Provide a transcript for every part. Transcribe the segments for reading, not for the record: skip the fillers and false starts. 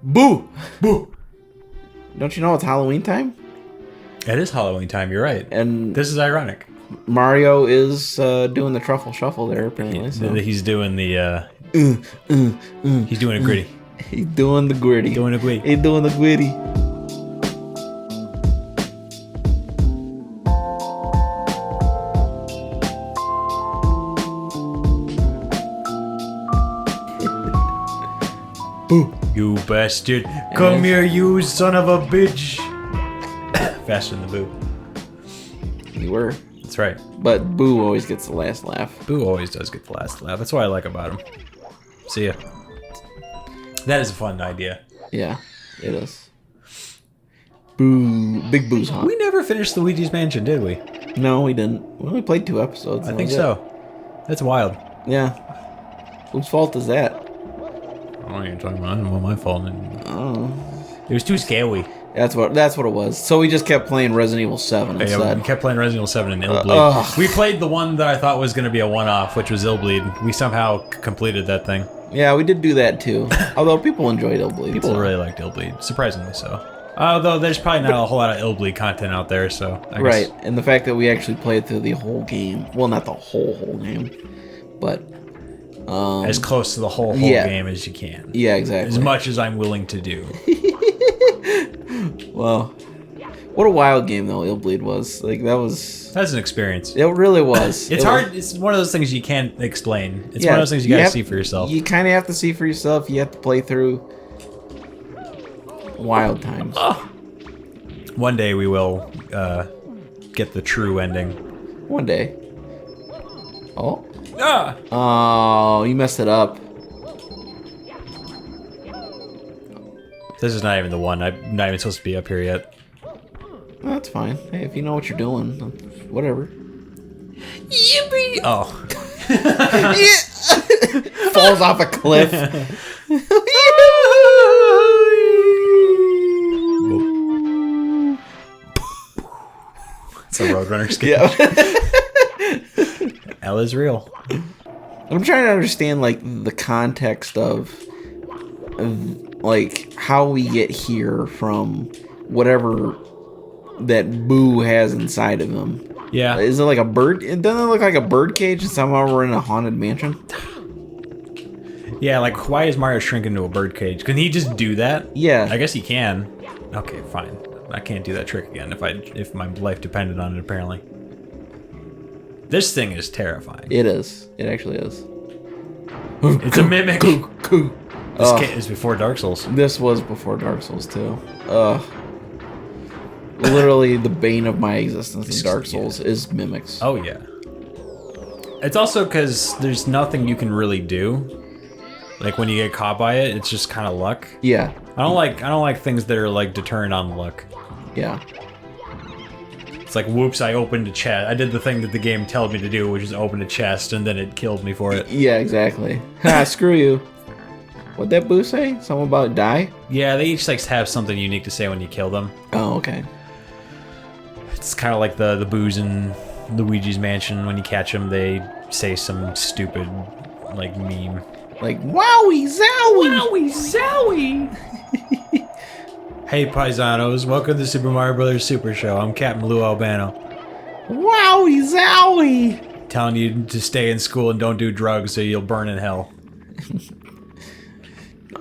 Boo! Boo! Don't you know it's Halloween time? It is Halloween time, you're right. And this is ironic. Mario is doing the truffle shuffle there, apparently. So. He's doing the... He's doing a gritty. He's doing the gritty. Doing a gritty. He's doing the gritty. Boo! You bastard! Come here, you son of a bitch! Faster than the Boo. You were. That's right. But Boo always gets the last laugh. Boo always does get the last laugh. That's what I like about him. See ya. That is a fun idea. Yeah, it is. Boo. Big Boo's hot. We never finished Luigi's Mansion, did we? No, we didn't. We only played 2 episodes. I think so. That's wild. Yeah. Whose fault is that? I don't know what you're talking about. I don't know my fault. Oh. It was too scary. That's what it was. So we just kept playing Resident Evil 7 instead. Yeah, we kept playing Resident Evil 7 and Illbleed. We played the one that I thought was going to be a one-off, which was Illbleed. We somehow completed that thing. Yeah, we did do that too. Although people enjoyed Illbleed. People really liked Illbleed, surprisingly so. Although there's probably not a whole lot of Illbleed content out there, so I guess. Right, and the fact that we actually played through the whole game. Well, not the whole game, but... as close to the whole game as you can. Yeah, exactly. As much as I'm willing to do. Well, what a wild game though Illbleed was. Like that's an experience. It really was. It's hard. It's one of those things you can't explain. It's one of those things you gotta see for yourself. You kind of have to see for yourself. You have to play through wild times. One day we will get the true ending. One day. Oh. Ah! Oh, you messed it up. This is not even the one. I'm not even supposed to be up here yet. That's fine. Hey, if you know what you're doing, whatever. Yippee! Oh. Falls off a cliff. It's a Roadrunner skin. Yeah. L is real. I'm trying to understand, like, the context of like, how we get here from whatever that Boo has inside of him. Yeah. Is it like a bird? It doesn't look like a bird cage and somehow we're in a haunted mansion? Yeah, like, why is Mario shrink into a bird cage? Can he just do that? Yeah. I guess he can. Okay, fine. I can't do that trick again if my life depended on it, apparently. This thing is terrifying. It is. It actually is. It's a mimic. This is before Dark Souls. This was before Dark Souls too. Literally the bane of my existence in Dark Souls is mimics. Oh yeah. It's also because there's nothing you can really do. Like when you get caught by it, it's just kind of luck. Yeah. I don't like things that are like deterrent on luck. Yeah. It's like, whoops, I opened a chest. I did the thing that the game told me to do, which is open a chest, and then it killed me for it. Yeah, exactly. Ha, screw you. What'd that Boo say? Something about die? Yeah, they each like have something unique to say when you kill them. Oh, okay. It's kind of like the Boos in Luigi's Mansion. When you catch them, they say some stupid, like, meme. Like, wowie zowie! Wowie zowie! Hey, paisanos, welcome to Super Mario Brothers Super Show. I'm Captain Lou Albano. Wowie zowie! Telling you to stay in school and don't do drugs so you'll burn in hell.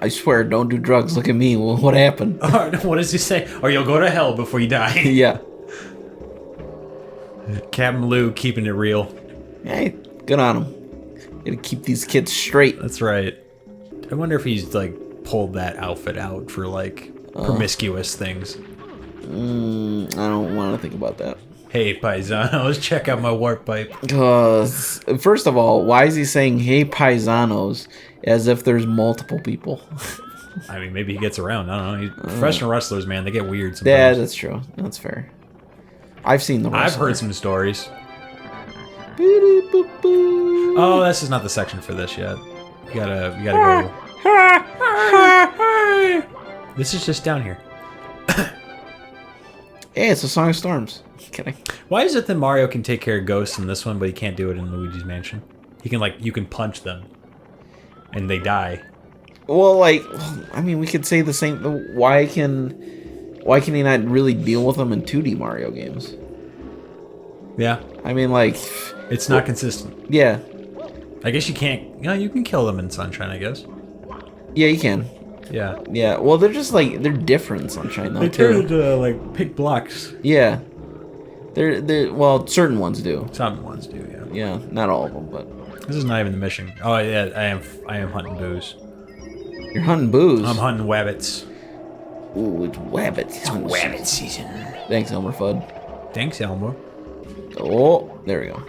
I swear, don't do drugs. Look at me. Well, what happened? What does he say? Or you'll go to hell before you die. Yeah. Captain Lou keeping it real. Hey, good on him. Gotta keep these kids straight. That's right. I wonder if he's, like, pulled that outfit out for, like, promiscuous things. I don't want to think about that. Hey, paisanos, check out my warp pipe. Because, first of all, why is he saying, hey, paisanos, as if there's multiple people? I mean, maybe he gets around. I don't know. Professional wrestlers, man, they get weird sometimes. Yeah, that's true. That's fair. I've seen the wrestler. I've heard some stories. Oh, this is not the section for this yet. You gotta go. This is just down here. Hey, it's a Song of Storms. Kidding. Why is it that Mario can take care of ghosts in this one, but he can't do it in Luigi's Mansion? He can, like, you can punch them, and they die. Well, like, I mean, we could say the same. Why can he not really deal with them in 2D Mario games? Yeah. I mean, like, It's not consistent. yeah, I guess you can't... you can kill them in Sunshine, I guess. yeah, you can. Yeah. Yeah, well, they're just like they're different in Sunshine though They turn too. into, like, pig blocks. Yeah, they're well, certain ones do. Some ones do, yeah. Yeah, not all of them, but This is not even the mission. Oh, yeah, I am hunting booze. you're hunting booze. I'm hunting wabbits. Ooh, it's wabbit. It's Wabbit season. Thanks, Elmer Fudd. Thanks, Elmo. Oh, there we go.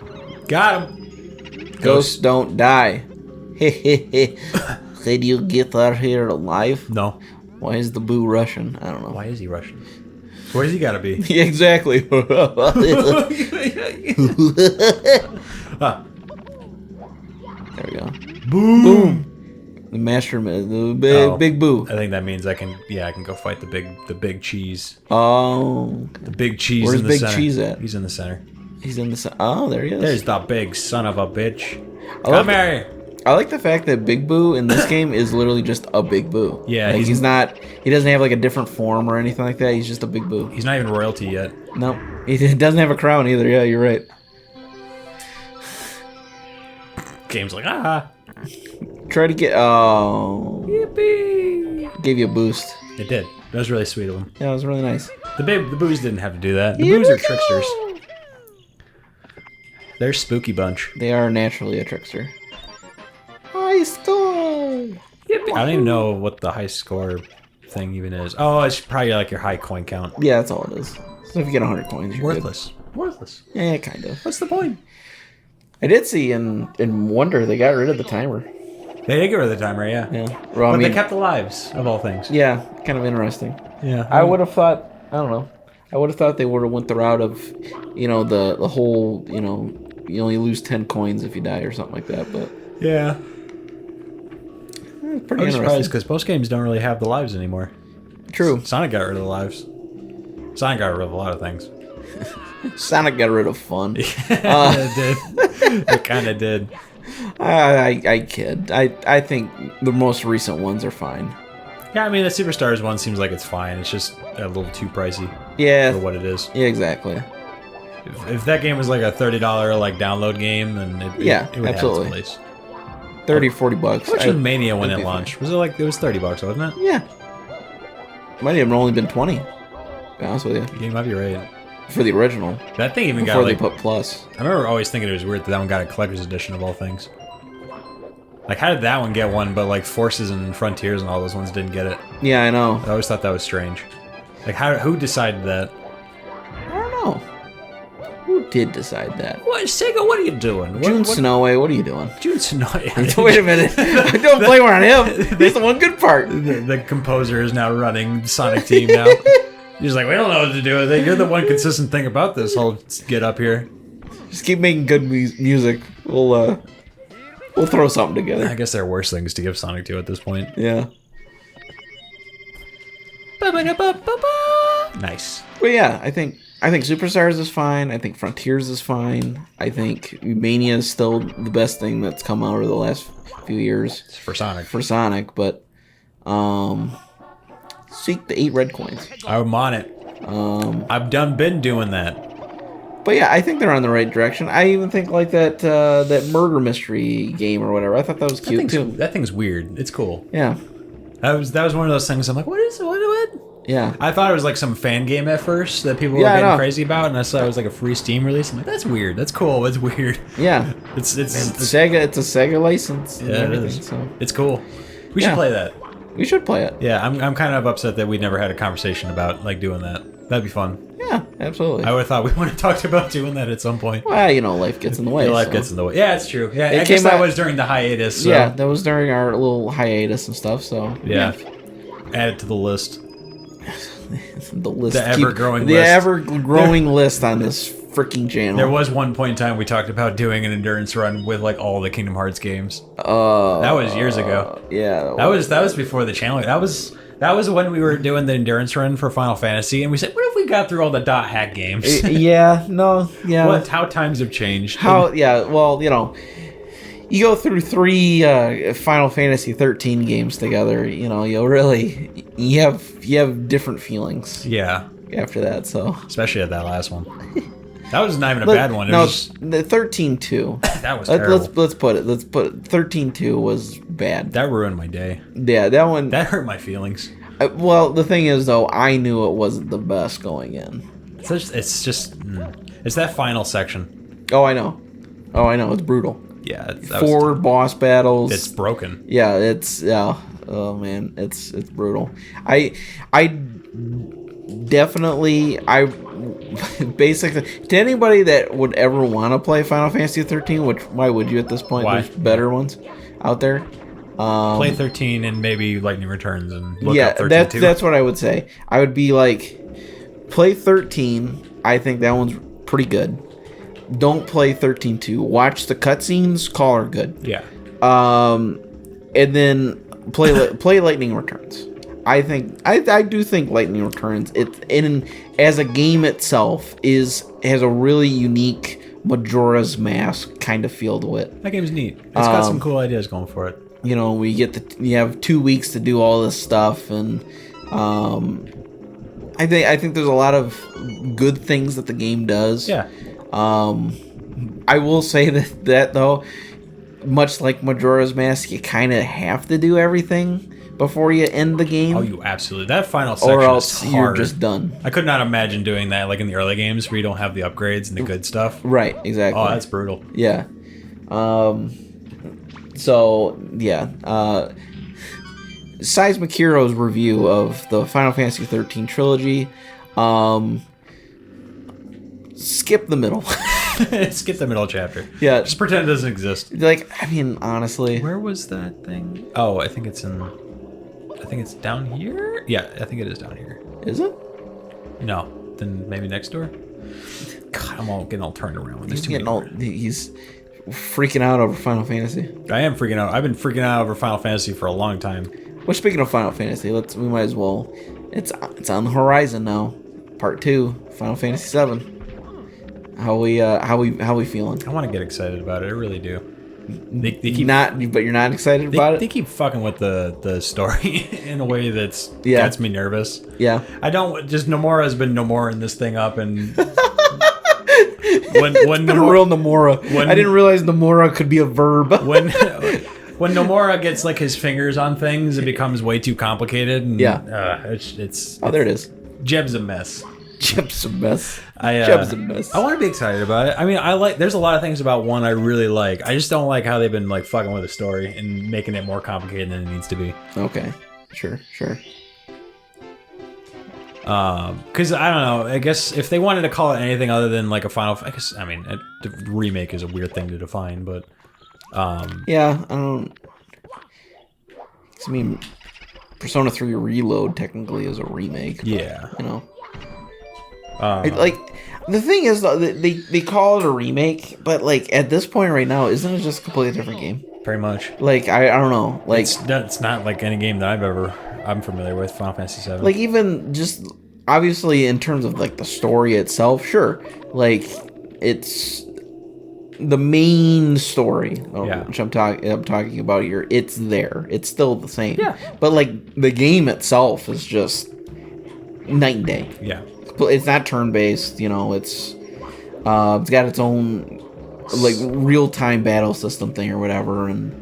Got him. Ghosts don't die. Did you get out here alive? No. Why is the boo Russian? I don't know. Why is he Russian? Where does he gotta be? Yeah, exactly. Ah. There we go. Boom. Boom. The master, the big boo. I think that means I can go fight the big cheese. Oh, The big cheese Where's in the Big center. Cheese at? He's in the center. he's in the. Oh, there he is. There's the big son of a bitch. love Come here. I like the fact that Big Boo in this game is literally just a Big Boo. Yeah, like, he's not. He doesn't have like a different form or anything like that. He's just a Big Boo. He's not even royalty yet. No, he doesn't have a crown either. Yeah, you're right. Game's like, ah. Try to get. Oh, Yippee. gave you a boost. It did. That was really sweet of him. Yeah, it was really nice. The boos didn't have to do that. The Here boos we are tricksters. go. They're a spooky bunch. They are naturally a trickster. High score. Yippee. I don't even know what the high score thing even is. Oh, it's probably like your high coin count. Yeah, that's all it is. So if you get 100 coins, you're Worthless. Worthless. good. Yeah, kind of. What's the point? I did see in Wonder they got rid of the timer. They did get rid of the timer, yeah. Yeah. Well, I But mean, they kept the lives, of all things. yeah, kind of interesting. Yeah. I would have thought. I don't know. I would have thought they would have went the route of, the whole, you only lose 10 coins if you die or something like that. But Yeah. it's pretty I'm surprised interesting. because most games don't really have the lives anymore. True. Sonic got rid of the lives. Sonic got rid of a lot of things. Sonic got rid of fun. It did. It kind of did. I kid. I think the most recent ones are fine. Yeah, I mean, the Superstars one seems like it's fine. It's just a little too pricey Yeah. for what it is. Yeah, exactly. If that game was like a $30 like download game, then it would absolutely. have its place. 30, 40 bucks. How much was Mania when I'd it be launched? Was it like, it was $30, wasn't it? Yeah. Might have only been 20. To be honest with you. You might be right. For the original. That thing even Before got they like, put plus. I remember always thinking it was weird that one got a collector's edition of all things. Like, how did that one get one, but like Forces and Frontiers and all those ones didn't get it? Yeah, I know. I always thought that was strange. Like, who decided that? I don't know. Who did decide that? What, Sega, what are you doing? June Snowway, what are you doing? June Snowy. Wait a minute. Don't blame it on him. He's the one good part. The composer is now running Sonic Team now. He's like, we don't know what to do with it. You're the one consistent thing about this whole get up here. Just keep making good music. We'll throw something I together. guess there are worse things to give Sonic to at this point. Yeah. Nice. But yeah, I think Superstars is fine. I think Frontiers is fine. I think Mania is still the best thing that's come out over the last few years It's for Sonic. for Sonic. But seek the 8 red coins. I'm on it. I've been doing that. But yeah, I think they're on the right direction. I even think like that murder mystery game or whatever. I thought that was cute too. That thing's weird. It's cool. Yeah. That was one of those things. I'm like, what? Yeah. I thought it was like some fan game at first that people were Yeah, I getting know. crazy about, and I saw it was like a free Steam release. I'm like, that's weird. That's cool. It's weird. Yeah. It's Sega. It's a Sega license. And yeah, it everything, is. So It's cool. We should Yeah. play that. we should play it. Yeah, I'm kind of upset that we never had a conversation about like doing that. That'd be fun. Yeah, absolutely. I would have thought we would have talked about doing that at some point. Well, life gets in the way. Your life so. gets in the way. Yeah, it's true. Yeah, It I guess came that out- was during the hiatus. So. Yeah, that was during our little hiatus and stuff. So Yeah. Add it to the list. the list, The ever-growing the list. ever-growing list on this freaking channel. There was one point in time we talked about doing an endurance run with like all the Kingdom Hearts games. That was years ago. Yeah, That was before the channel. That was when we were doing the endurance run for Final Fantasy, and we said, "What if we got through all the dot hack games?" yeah, no, yeah. How times have changed. How? Yeah, well, you go through 3 Final Fantasy 13 games together, you'll really you have different feelings. Yeah. After that, so especially at that last one. That was not even a bad one. No, the 13-2. That was terrible. Let's put it. 13-2 was bad. That ruined my day. Yeah, that one. That hurt my feelings. Well, the thing is, though, I knew it wasn't the best going in. It's that final section. Oh, I know. It's brutal. Yeah, 4 boss battles. It's broken. Yeah, oh man, it's brutal. I definitely basically, to anybody that would ever want to play Final Fantasy 13, why would you at this point? Why? There's better ones out there. Play 13 and maybe Lightning Returns and look up 13 too. That's what I would say. I would be like, play 13. I think that one's pretty good. Don't play 13-2. Watch the cutscenes. Call her good. Yeah. And then play Lightning Returns. I do think Lightning Returns, as a game itself, has a really unique Majora's Mask kind of feel to it. That game's neat. It's got some cool ideas going for it. You have 2 weeks to do all this stuff, and I think there's a lot of good things that the game does. Yeah. I will say that though, much like Majora's Mask, you kind of have to do everything before you end the game. Oh, you absolutely. That final section or else is hard. you're just done. I could not imagine doing that like in the early games where you don't have the upgrades and the good stuff. Right, exactly. Oh, that's brutal. Yeah. So, yeah. Seismic Heroes review of the Final Fantasy 13 trilogy. Skip the middle. Skip the middle chapter. Yeah. Just pretend it doesn't exist. Honestly. Where was that thing? Oh, I think it's down here? Yeah, I think it is down here. Is it? No. Then maybe next door? God, I'm getting all turned around with this. He's freaking out over Final Fantasy. I am freaking out. I've been freaking out over Final Fantasy for a long time. Well, speaking of Final Fantasy, we might as well. It's on the horizon now. Part 2, Final Fantasy 7. How we feeling? I want to get excited about it. I really do. They keep but you're not excited about it. They keep fucking with the story in a way that's gets me nervous. Yeah. I don't. Just Nomura's been Nomoraing this thing up, and when real Nomura. I didn't realize Nomura could be a verb. when Nomura gets like his fingers on things, it becomes way too complicated. And, it's there it is. Jeb's a mess. Jeb's a mess. Jeb's a mess. I want to be excited about it. I mean, there's a lot of things about 1 I really like. I just don't like how they've been like fucking with the story and making it more complicated than it needs to be. Okay. Sure. Because I don't know. I guess if they wanted to call it anything other than like a final, the remake is a weird thing to define, but yeah, I don't. I mean, Persona 3 Reload technically is a remake. Yeah, the thing is, though, they call it a remake, but like at this point right now, isn't it just a completely different game? Pretty much. Like I don't know. Like it's not like any game that I'm familiar with. Final Fantasy 7. Like even just obviously in terms of like the story itself, sure. Like it's the main story, which I'm talking about here. It's there. It's still the same. Yeah. But like the game itself is just night and day. Yeah. It's not turn-based, it's got its own like real-time battle system thing or whatever, and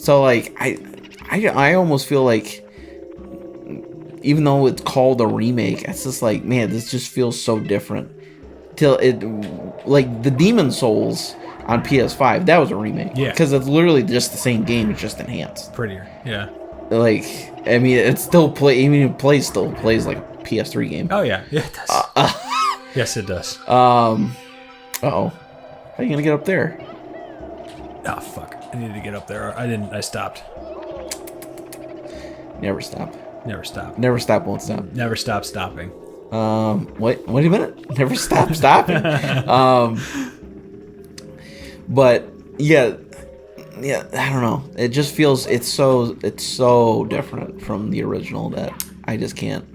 so like I almost feel like even though it's called a remake, it's just like, man, this just feels so different. Till it, like the Demon Souls on PS5, that was a remake. Yeah. Because it's literally just the same game, it's just enhanced. Prettier. Yeah. Like, I mean, it still plays like a PS3 game. Oh yeah, it does. Yes, it does. Uh-oh. How are you gonna get up there? Oh fuck! I needed to get up there. I stopped. Never stop. Never stop. Never stop, won't stop. Never stop stopping. Wait a minute. Never stop stopping. But yeah, I don't know. It just feels it's so different from the original that I just can't.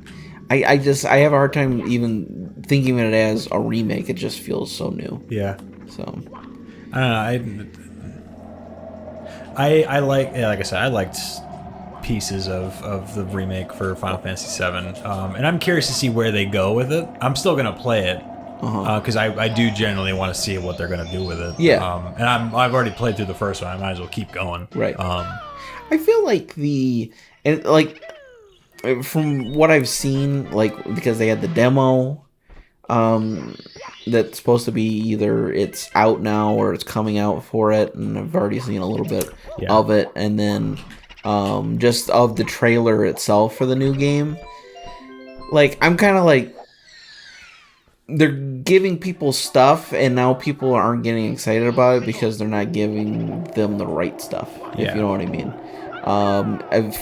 I have a hard time even thinking of it as a remake. It just feels so new. Yeah. So I don't know. I like I said, I liked pieces of the remake for Final Fantasy VII, and I'm curious to see where they go with it. I'm still gonna play it because I do generally want to see what they're gonna do with it. Yeah. And I've already played through the first one. I might as well keep going. Right. I feel like from what I've seen, like, because they had the demo, that's supposed to be either it's out now or it's coming out for it, and I've already seen a little bit of it, and then just of the trailer itself for the new game. Like, I'm kind of like, they're giving people stuff, and now people aren't getting excited about it because they're not giving them the right stuff, if you know what I mean.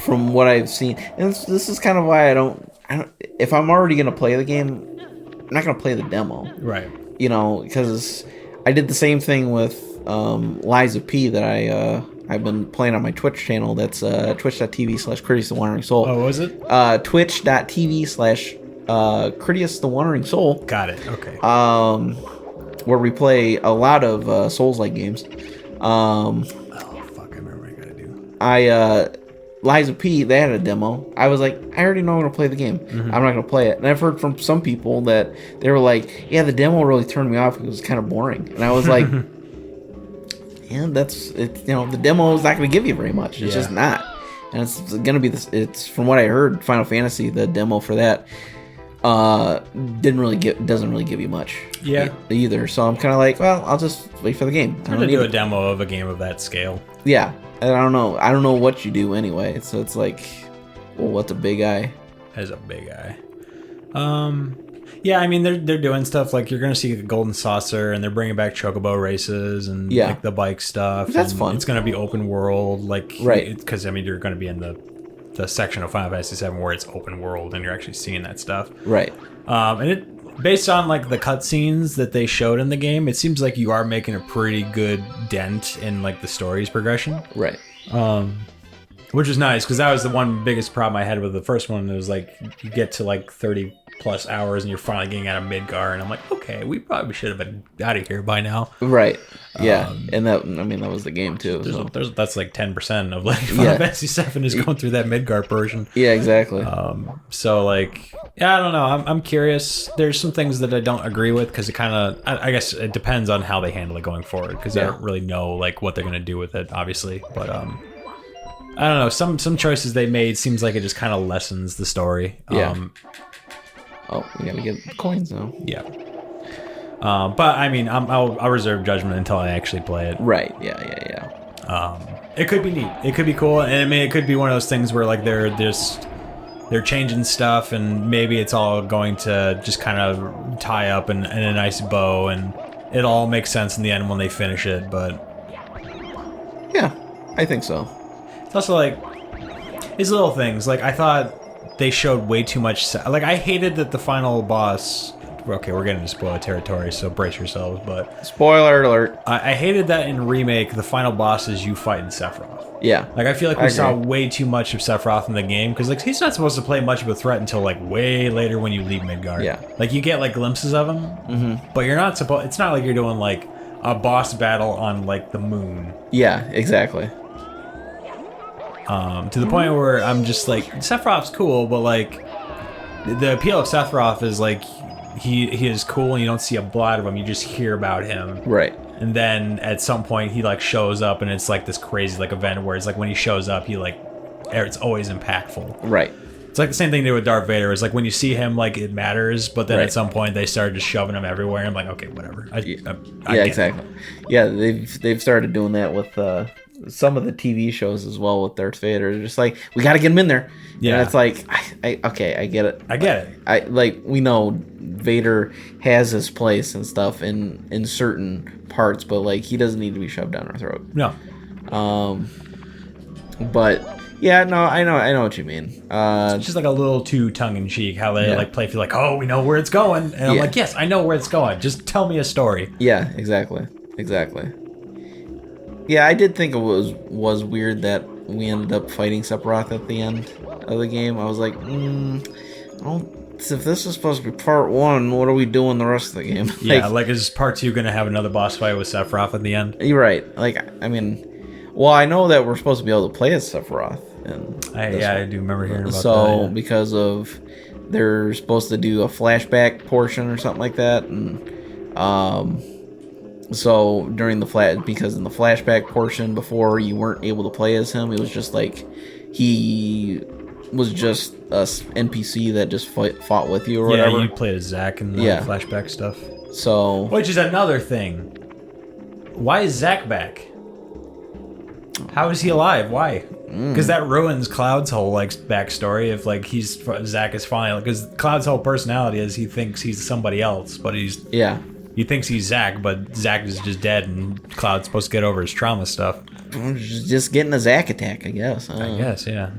From what I've seen, and this is kind of why I don't. If I'm already gonna play the game, I'm not gonna play the demo, Right. You know, because I did the same thing with Lies of P that I've been playing on my Twitch channel. That's twitch.tv/Critias the Wandering Soul. Oh, was it? Twitch.tv/Critias the Wandering Soul. Got it. Okay. Where we play a lot of Souls-like games. Oh fuck! I remember what I gotta do. Lies of P, they had a demo. I was like, I already know I'm gonna play the game. I'm not gonna play it. And I've heard from some people that they were like, yeah, the demo really turned me off. It was kind of boring. And I was like, yeah, that's it. You know, the demo is not gonna give you very much. It's just not. And it's gonna be this. It's from what I heard, Final Fantasy, the demo for that doesn't really give you much. Either. So I'm kind of like, well, I'll just wait for the game. I'm gonna do a demo of a game of that scale. Yeah. I don't know what you do anyway. So it's like, well, what's a big eye? As a big eye. Yeah, I mean they're doing stuff like you're gonna see the Golden Saucer, and they're bringing back Chocobo races and like the bike stuff. That's and fun. It's gonna be open world, like because I mean you're gonna be in the section of Final Fantasy VII where it's open world, and you're actually seeing that stuff. Right. And it based on like the cutscenes that they showed in the game, it seems like you are making a pretty good dent in like the story's progression. Right. Which is nice because that was the one biggest problem I had with the first one. It was like you get to like 30 plus hours and you're finally getting out of Midgar, and I'm like, okay, we probably should have been out of here by now. Right. Yeah. And that was the game too. So. That's like 10% of like Final Fantasy VII is going through that Midgar portion. Yeah, exactly. So like, yeah, I don't know. I'm curious. There's some things that I don't agree with because it kind of, I guess it depends on how they handle it going forward because I don't really know like what they're gonna do with it, obviously. But I don't know. Some choices they made seems like it just kind of lessens the story. Yeah. Oh, we gotta get the coins now. Yeah. But I mean, I'll reserve judgment until I actually play it. Right. Yeah. It could be neat. It could be cool, and I mean, it could be one of those things where like they're changing stuff, and maybe it's all going to just kind of tie up in a nice bow, and it all makes sense in the end when they finish it. But yeah, I think so. It's also like these little things. Like I thought they showed way too much. Like I hated that the final boss. Okay, we're getting into spoiler territory, so brace yourselves. But spoiler alert. I hated that in Remake, the final boss is you fighting Sephiroth. Yeah. Like I feel like we saw way too much of Sephiroth in the game because like he's not supposed to play much of a threat until like way later when you leave Midgard. Yeah. Like you get like glimpses of him, but you're not supposed. It's not like you're doing like a boss battle on like the moon. Yeah, exactly. To the point where I'm just like Sephiroth's cool, but like the appeal of Sephiroth is like he is cool and you don't see a blot of him, you just hear about him. Right. And then at some point he like shows up and it's like this crazy like event where it's like when he shows up he like it's always impactful. Right. It's like the same thing they did with Darth Vader. It's like when you see him like it matters, but then at some point they started just shoving him everywhere and I'm like, okay, whatever. I yeah, exactly. Yeah, they've started doing that with some of the TV shows as well with Darth Vader. They're just like, we got to get him in there. Yeah. And it's like, okay, I get it. We know Vader has his place and stuff in certain parts, but like he doesn't need to be shoved down our throat. No. But yeah, no, I know what you mean. It's just like a little too tongue in cheek how they like play feel like, oh, we know where it's going, and I'm like, yes, I know where it's going. Just tell me a story. Yeah, exactly. Yeah, I did think it was weird that we ended up fighting Sephiroth at the end of the game. I was like, if this is supposed to be part one, what are we doing the rest of the game? Yeah, like is part two going to have another boss fight with Sephiroth at the end? You're right. Like, I mean, Well, I know that we're supposed to be able to play as Sephiroth. I do remember hearing about that. So, because of they're supposed to do a flashback portion or something like that, and so during because in the flashback portion before you weren't able to play as him, it was just like he was just a NPC that just fought with you or whatever. Yeah, you played as Zack in the flashback stuff. So, which is another thing. Why is Zack back? How is he alive? Why? Because that ruins Cloud's whole like backstory. If like Zack is fine, because Cloud's whole personality is he thinks he's somebody else, but he thinks he's Zack, but Zack is just dead, and Cloud's supposed to get over his trauma stuff. Just getting a Zack attack, I guess. I guess, yeah.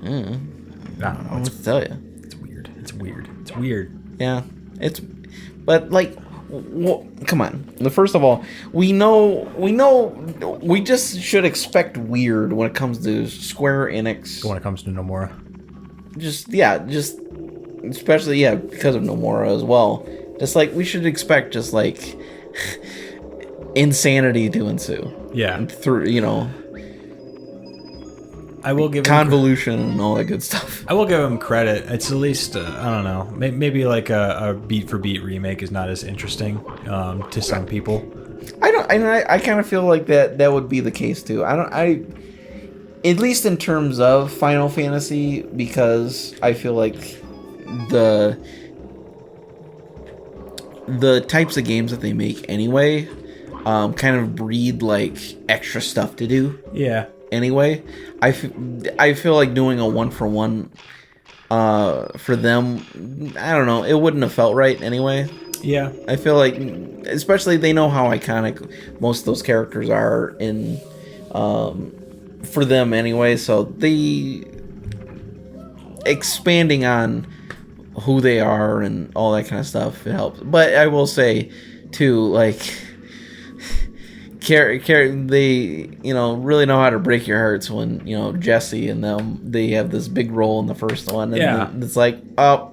I don't know. What to tell you? It's weird. It's weird. It's weird. Yeah, but like. Well, come on. First of all, we just should expect weird when it comes to Square Enix. When it comes to Nomura. Especially because of Nomura as well. Just like we should expect just like insanity to ensue. Yeah. And through, I will give convolution and all that good stuff. I will give him credit. It's at least I don't know. Maybe like a beat for beat remake is not as interesting to some people. I kind of feel like that would be the case too. At least in terms of Final Fantasy, because I feel like the types of games that they make anyway kind of breed like extra stuff to do. Yeah. Anyway, I feel like doing a 1-for-1 for them, I don't know, it wouldn't have felt right anyway. Yeah. I feel like, especially they know how iconic most of those characters are in for them anyway, so the expanding on who they are and all that kind of stuff, it helps. But I will say too, like, they really know how to break your hearts when Jesse and them, they have this big role in the first one, and it's like, oh,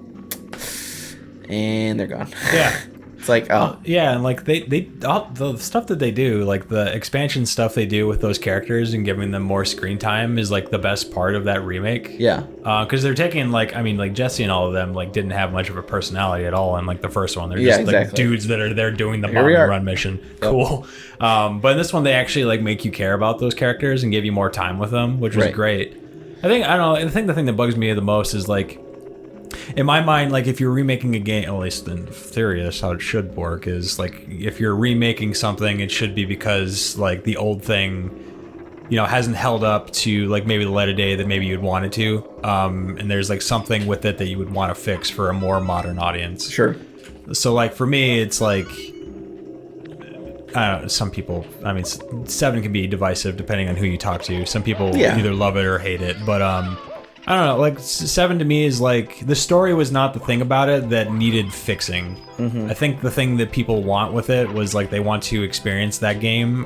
and they're gone. Yeah. It's like, oh. Yeah, and like they all the stuff that they do, like the expansion stuff they do with those characters and giving them more screen time is like the best part of that remake. Yeah. Because they're taking like Jesse and all of them like didn't have much of a personality at all in like the first one. They're just like dudes that are there doing the bomb and run mission. Yep. Cool. But in this one they actually like make you care about those characters and give you more time with them, which was great. I think the thing that bugs me the most is like, in my mind, like if you're remaking a game, at least in theory that's how it should work, is like if you're remaking something, it should be because like the old thing hasn't held up to like maybe the light of day that maybe you'd want it to, and there's like something with it that you would want to fix for a more modern audience. Sure. So like for me it's like, I don't know, some people, 7 can be divisive depending on who you talk to. Some people either love it or hate it, but I don't know, like 7 to me is like, the story was not the thing about it that needed fixing. Mm-hmm. I think the thing that people want with it was like they want to experience that game,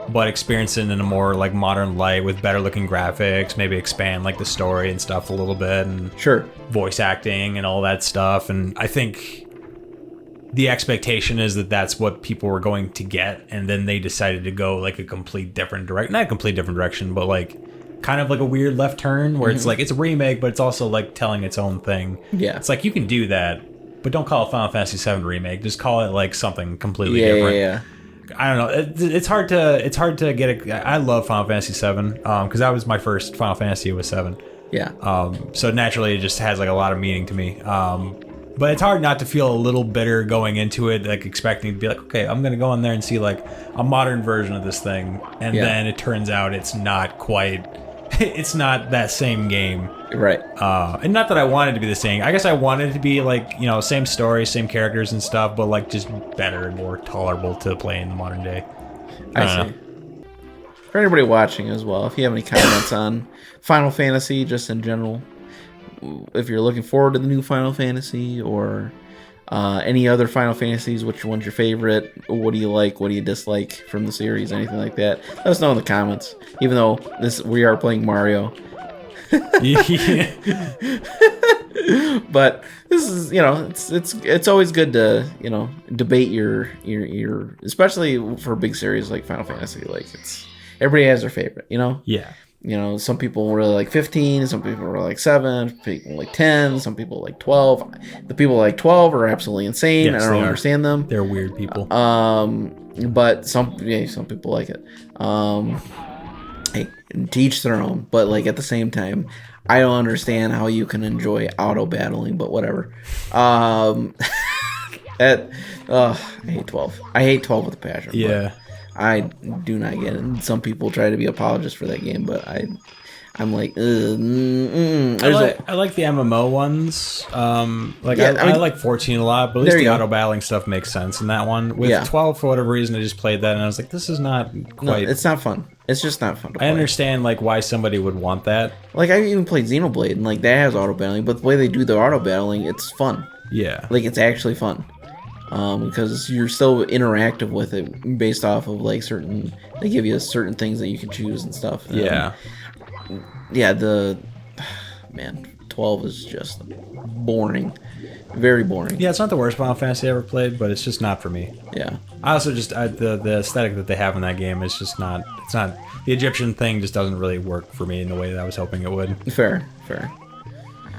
but experience it in a more like modern light with better looking graphics, maybe expand like the story and stuff a little bit, and voice acting and all that stuff. And I think the expectation is that that's what people were going to get, and then they decided to go like a complete different direction, not a complete different direction, but like kind of like a weird left turn where it's like it's a remake, but it's also like telling its own thing. Yeah, it's like you can do that, but don't call it Final Fantasy VII remake. Just call it like something completely different. Yeah. I don't know. It's hard to get it. I love Final Fantasy VII because that was my first Final Fantasy with 7. Yeah. So naturally, it just has like a lot of meaning to me. But it's hard not to feel a little bitter going into it, like expecting to be like, okay, I'm gonna go in there and see like a modern version of this thing, and then it turns out it's not quite. It's not that same game. Right. And not that I wanted to be the same. I guess I wanted it to be like, same story, same characters and stuff, but like just better and more tolerable to play in the modern day. I see. For anybody watching as well, if you have any comments on Final Fantasy, just in general, if you're looking forward to the new Final Fantasy or any other Final Fantasies, which one's your favorite? What do you like? What do you dislike from the series? Anything like that? Let us know in the comments. Even though we are playing Mario, but this is it's always good to debate your especially for big series like Final Fantasy. Like everybody has their favorite, you know? Yeah. You know, some people really like 15, some people really like 7, people like 10, some people like 12. The people like 12 are absolutely insane. Yes, I don't understand them. They're weird people. But some people like it. Hey, to each their own. But like at the same time, I don't understand how you can enjoy auto battling, but whatever. I hate 12. I hate 12 with a passion. Yeah. I do not get it. And some people try to be apologists for that game, but I'm like, I like the MMO ones. I like 14 a lot, but at least the auto battling stuff makes sense in that one. With 12, for whatever reason, I just played that and I was like, this is not quite. No, it's not fun. It's just not fun to play. I understand like why somebody would want that. Like I even played Xenoblade and like that has auto battling, but the way they do the auto battling, it's fun. Yeah. Like it's actually fun. Because you're still interactive with it based off of like they give you certain things that you can choose and stuff. Yeah. Yeah, 12 is just boring. Very boring. Yeah, it's not the worst Final Fantasy I ever played, but it's just not for me. Yeah. I also the aesthetic that they have in that game is just not, it's not, the Egyptian thing just doesn't really work for me in the way that I was hoping it would. Fair.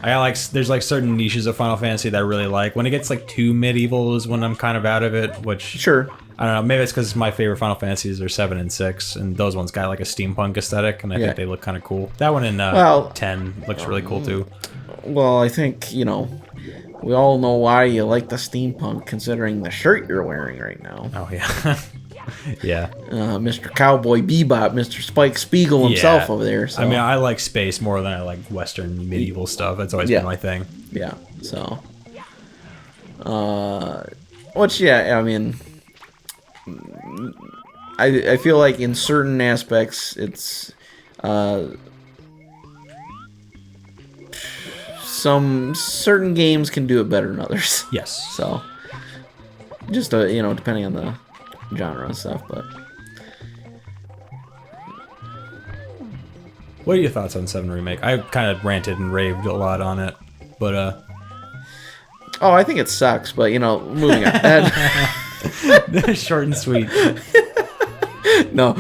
There's like certain niches of Final Fantasy that I really like. When it gets like too medieval is when I'm kind of out of it, which... Sure. I don't know, maybe it's because my favorite Final Fantasies are 7 and 6, and those ones got like a steampunk aesthetic, and I think they look kind of cool. That one in 10 looks really cool too. Well, I think, we all know why you like the steampunk, considering the shirt you're wearing right now. Oh, yeah. Yeah. Mr. Cowboy Bebop, Mr. Spike Spiegel himself over there. So. I mean, I like space more than I like Western medieval stuff. That's always been my thing. Yeah, so... which, I mean... I feel like in certain aspects, it's... some certain games can do it better than others. Yes. So... just, depending on the genre and stuff, but... What are your thoughts on 7 Remake? I kind of ranted and raved a lot on it, but Oh, I think it sucks, but, moving on. Short and sweet. No.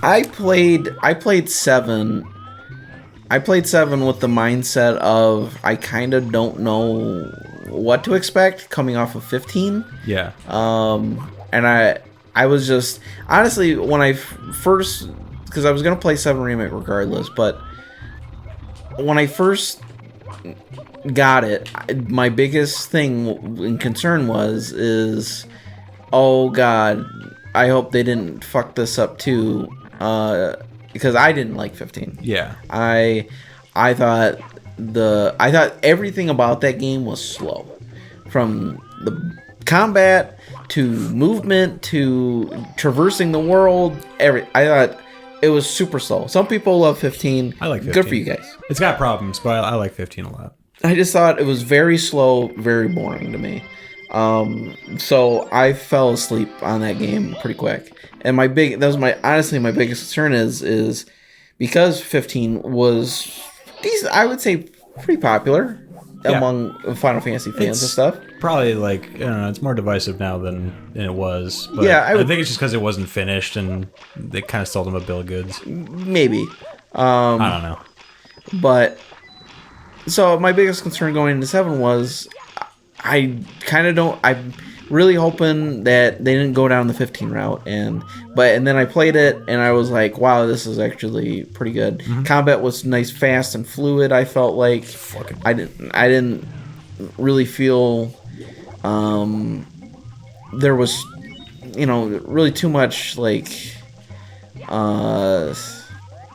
I played 7. I played 7 with the mindset of I kind of don't know what to expect coming off of 15. Yeah. And I was just honestly when I first, because I was gonna play 7 Remake regardless, but when I first got it, my biggest thing and concern is, oh god, I hope they didn't fuck this up too, because I didn't like 15. Yeah. I thought everything about that game was slow, from the combat to movement to traversing the world. I thought it was super slow. Some people love 15. I like 15. Good for you guys. It's got problems, but I like 15 a lot. I just thought it was very slow, very boring to me. So I fell asleep on that game pretty quick. And my biggest concern is because 15 was decent, I would say pretty popular among Final Fantasy fans and stuff. Probably like, I don't know, it's more divisive now than it was. But yeah, I think it's just because it wasn't finished and they kind of sold them a bill of goods. Maybe. I don't know. But so my biggest concern going into 7 was I'm really hoping that they didn't go down the 15 route, and then I played it and I was like, wow, this is actually pretty good. Mm-hmm. Combat was nice, fast and fluid. I felt like I didn't really feel there was really too much like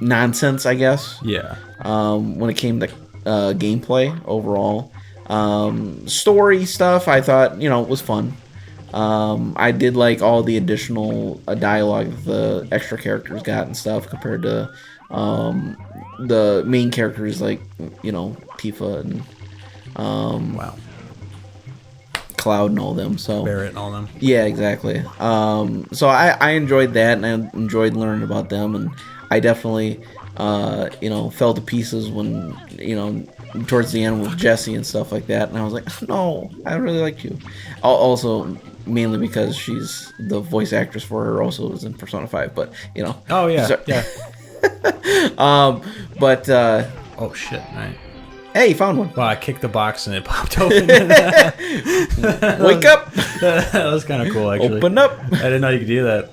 nonsense, I guess. Yeah. When it came to gameplay overall. Story stuff I thought was fun. I did like all the additional dialogue that the extra characters got and stuff compared to the main characters like Tifa and wow, Cloud and all them. So Barrett and all them. Yeah, exactly. So I enjoyed that, and I enjoyed learning about them, and I definitely fell to pieces when, towards the end with Jessie and stuff like that. And I was like, no, I really like you. Also, mainly because she's the voice actress for her, also was in Persona 5, but, Oh, yeah, so, yeah. But, Oh, shit, all right. hey, you found one. Well, I kicked the box and it popped open. Wake up! That was kind of cool, actually. Open up! I didn't know you could do that.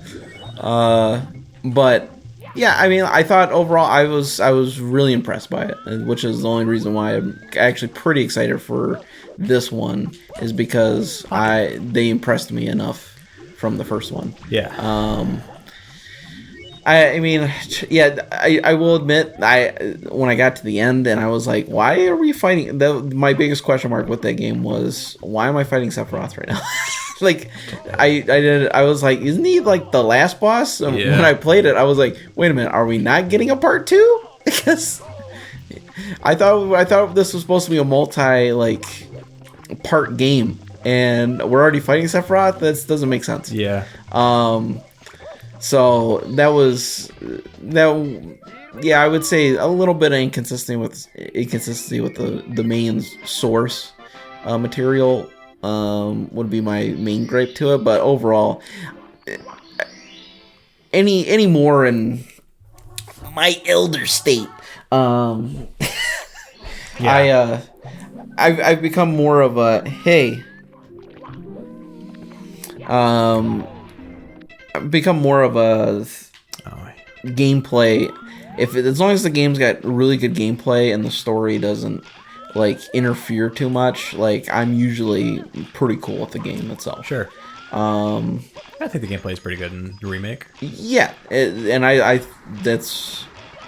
But yeah, I mean, I thought overall I was really impressed by it, which is the only reason why I'm actually pretty excited for this one, is because they impressed me enough from the first one. Yeah. I mean, yeah, I will admit, when I got to the end and I was like, why are we fighting? My biggest question mark with that game was, why am I fighting Sephiroth right now? Like, I was like, isn't he like the last boss? And when I played it, I was like, wait a minute, are we not getting a part 2? Because I thought this was supposed to be a part game, and we're already fighting Sephiroth. That doesn't make sense. Yeah. So that was that. Yeah, I would say a little bit of inconsistency with the main source material would be my main gripe to it. But overall, any more in my elder state, Yeah. I've become more of a I've become more of a gameplay. As long as the game's got really good gameplay and the story doesn't like interfere too much, like I'm usually pretty cool with the game itself. Sure. I think the gameplay is pretty good in the remake. Yeah, and I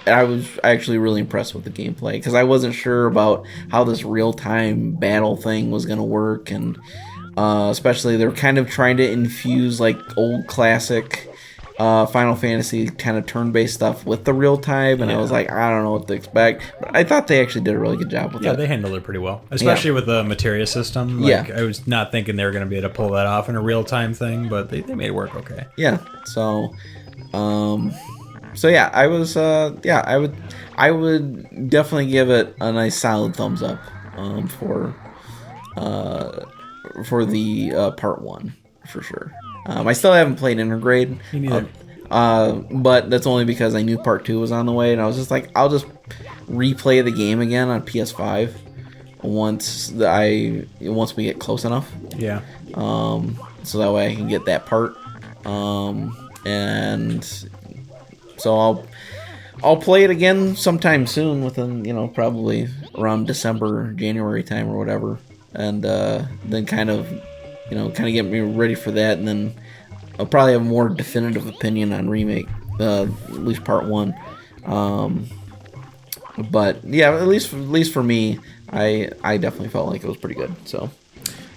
was actually really impressed with the gameplay, because I wasn't sure about how this real-time battle thing was going to work, and especially they're kind of trying to infuse like old classic Final Fantasy kind of turn-based stuff with the real-time, and I was like, I don't know what to expect, but I thought they actually did a really good job with it. Yeah, they handled it pretty well, especially with the materia system. Like, I was not thinking they were going to be able to pull that off in a real-time thing, but they made it work okay. Yeah, so yeah, I would definitely give it a nice solid thumbs up for the part 1 for sure. I still haven't played Intergrade. Me neither. But that's only because I knew part 2 was on the way, and I was just like, I'll just replay the game again on PS5 once we get close enough. Yeah. So that way I can get that part. And so I'll play it again sometime soon, within probably around December, January time or whatever, and then kind of get me ready for that, and then I'll probably have a more definitive opinion on remake, at least part 1. But yeah, at least for me, I definitely felt like it was pretty good. So.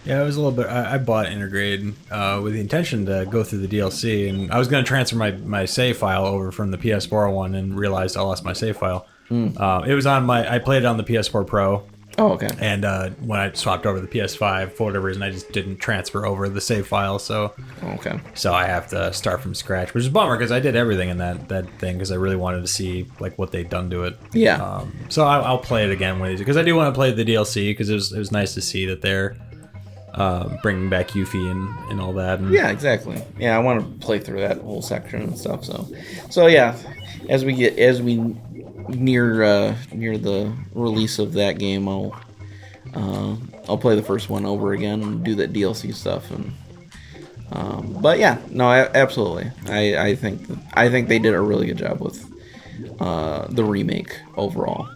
Yeah, it was a little bit. I bought Intergrade with the intention to go through the DLC, and I was going to transfer my save file over from the PS4 one, and realized I lost my save file. It was on I played it on the PS4 Pro. Oh, okay. And when I swapped over to the PS5, for whatever reason, I just didn't transfer over the save file. So okay. So I have to start from scratch, which is a bummer, because I did everything in that thing, because I really wanted to see like what they'd done to it. Yeah. So I'll play it again because I do want to play the DLC, because it was nice to see that they're bringing back Yuffie and all that. And yeah, exactly. Yeah, I want to play through that whole section and stuff. So yeah, as we near the release of that game, I'll play the first one over again and do that DLC stuff. And but yeah, no, absolutely. I think they did a really good job with the remake overall.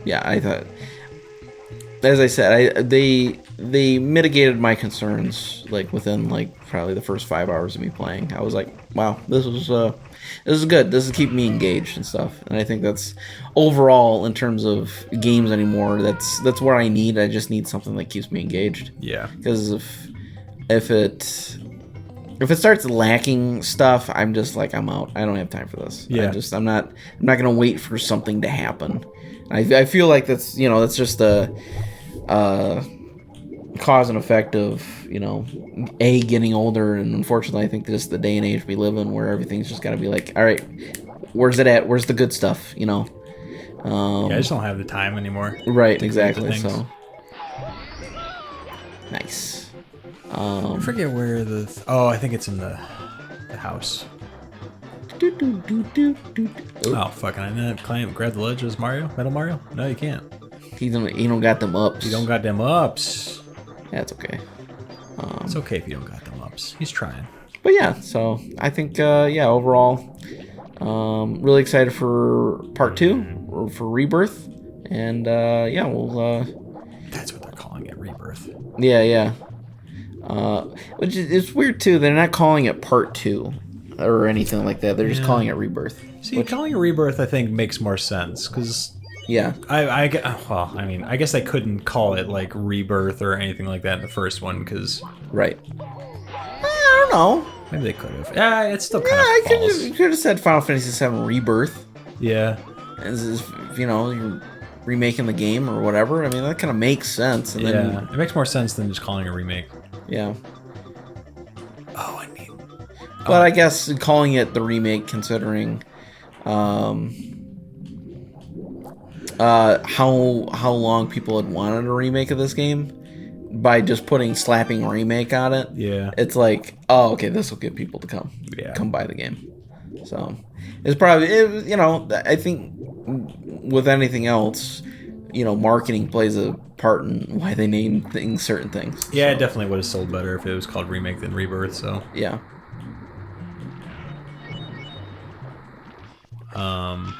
Yeah, I thought, as I said, they mitigated my concerns like within like probably the first 5 hours of me playing. I was like, wow, this is good. This is keep me engaged and stuff. And I think that's overall, in terms of games anymore, that's what I need. I just need something that keeps me engaged. Yeah. Because if it starts lacking stuff, I'm just like, I'm out. I don't have time for this. Yeah. I'm not gonna wait for something to happen. I feel like that's just a cause and effect of getting older, and unfortunately I think this is the day and age we live in, where everything's just got to be like, all right, where's it at? Where's the good stuff? You know. Yeah, I just don't have the time anymore. Right. Exactly. So. Nice. I forget where the. Oh, I think it's in the house. Oh, fucking! I didn't climb, grab the ledge as Mario, Metal Mario. No, you can't. He don't got them ups. You don't got them ups. That's okay. It's okay if you don't got them ups. He's trying. But yeah, so I think overall, really excited for part 2 or for Rebirth, and we'll. That's what they're calling it, Rebirth. Yeah. Which is it's weird too. They're not calling it part 2 or anything like that. They're just calling it Rebirth. See, calling it Rebirth, I think makes more sense because. Yeah. I guess I couldn't call it like Rebirth or anything like that in the first one because. Right. I don't know. Maybe they could have. Yeah, it's still kind of. You could have said Final Fantasy VII Rebirth. Yeah. As you're remaking the game or whatever. I mean, that kind of makes sense. And then, it makes more sense than just calling it a remake. Yeah. Oh, I mean. But I guess calling it the remake, considering how long people had wanted a remake of this game, by just slapping remake on it, it's like, oh, okay, this will get people to come buy the game. So it's probably I think with anything else, marketing plays a part in why they name things certain things. Yeah, it definitely would have sold better if it was called Remake than Rebirth. So yeah. I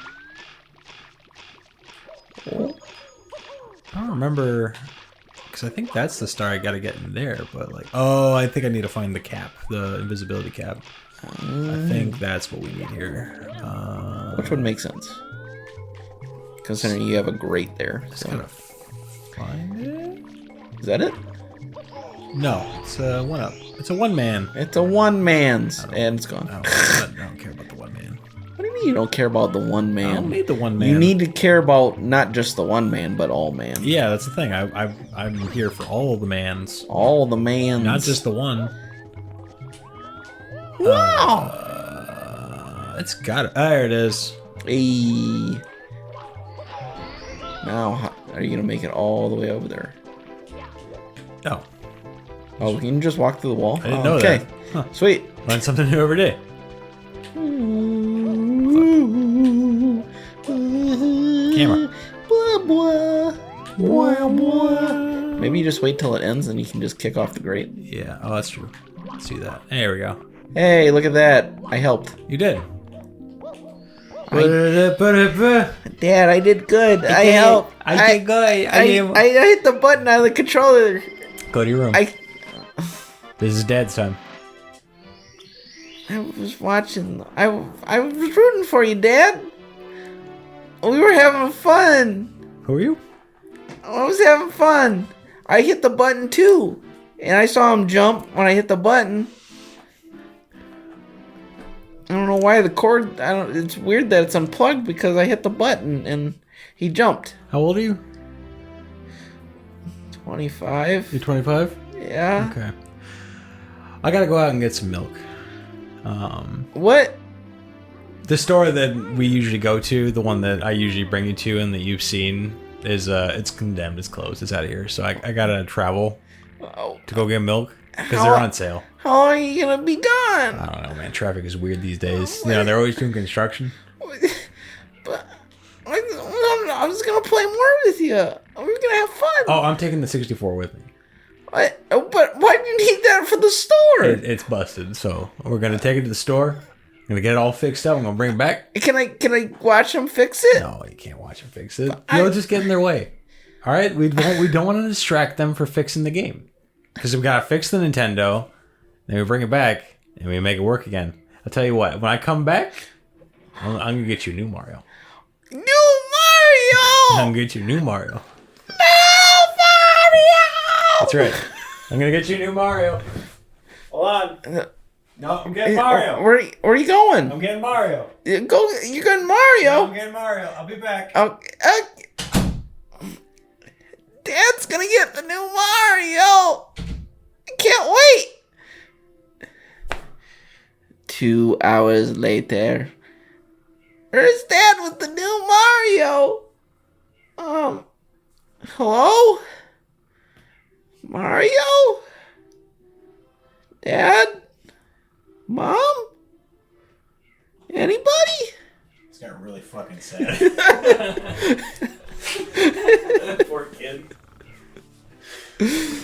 don't remember, because I think that's the star I gotta get in there, but I think I need to find the cap, the invisibility cap. I think that's what we need here. Which would make sense, considering you have a grate there. Just gotta find it. Is that it? No, it's a one-up. It's a one-man. It's a one-man's, and it's gone. I don't care about the one-man. What do you mean you don't care about the one man? I don't need the one man. You need to care about not just the one man, but all man. Yeah, that's the thing. I'm here for all the mans. All the mans. Not just the one. Wow. It's got it. There it is. Hey. Now, how are you gonna make it all the way over there? Oh. Oh, can you just walk through the wall? I didn't know that. Huh. Sweet. Learn something new every day. Camera. Blah, blah. Blah, blah. Maybe you just wait till it ends and you can just kick off the grate. Yeah. Oh, that's true. Let's do that. There we go. Hey, look at that. I helped. You did. Dad, I did good. I helped. I did good. I hit the button on the controller. Go to your room. This is Dad's time. I was watching. I was rooting for you, Dad. We were having fun. Who are you? I was having fun. I hit the button too, and I saw him jump when I hit the button. I don't know why the cord. It's weird that it's unplugged because I hit the button and he jumped. How old are you? 25. You're 25? Yeah. Okay. I gotta go out and get some milk. What? The store that we usually go to, the one that I usually bring you to and that you've seen, is it's condemned. It's closed. It's out of here. So I gotta travel to go get milk because they're on sale. How long are you gonna be gone? I don't know, man. Traffic is weird these days. You know, they're always doing construction. But I was gonna play more with you. We were gonna have fun. Oh, I'm taking the 64 with me. What? But why do you need that for the store? It's busted, so we're gonna take it to the store. I'm gonna get it all fixed up. I'm gonna bring it back. Can I watch them fix it? No, you can't watch them fix it. You'll just get in their way. All right, we don't want to distract them for fixing the game because we gotta fix the Nintendo. Then we bring it back and we make it work again. I'll tell you what. When I come back, I'm gonna get you a new Mario. New Mario! I'm gonna get you a new Mario. No Mario! That's right. I'm gonna get you a new Mario. Hold on. No, I'm getting Mario. Where are you going? I'm getting Mario. You're getting Mario? No, I'm getting Mario. I'll be back. Dad's gonna get the new Mario. I can't wait. 2 hours later. Where's Dad with the new Mario? Hello? Mario? Dad? Mom? Anybody? It's got really fucking sad. Poor kid.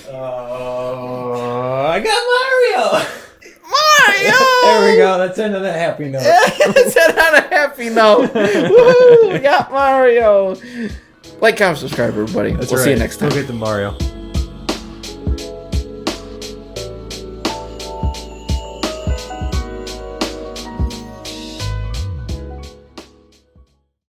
I got Mario! Mario! There we go. Let's end on a happy note. Let's end on a happy note. Woohoo! We got Mario. Like, comment, subscribe, everybody. We'll see you next time. Go get the Mario.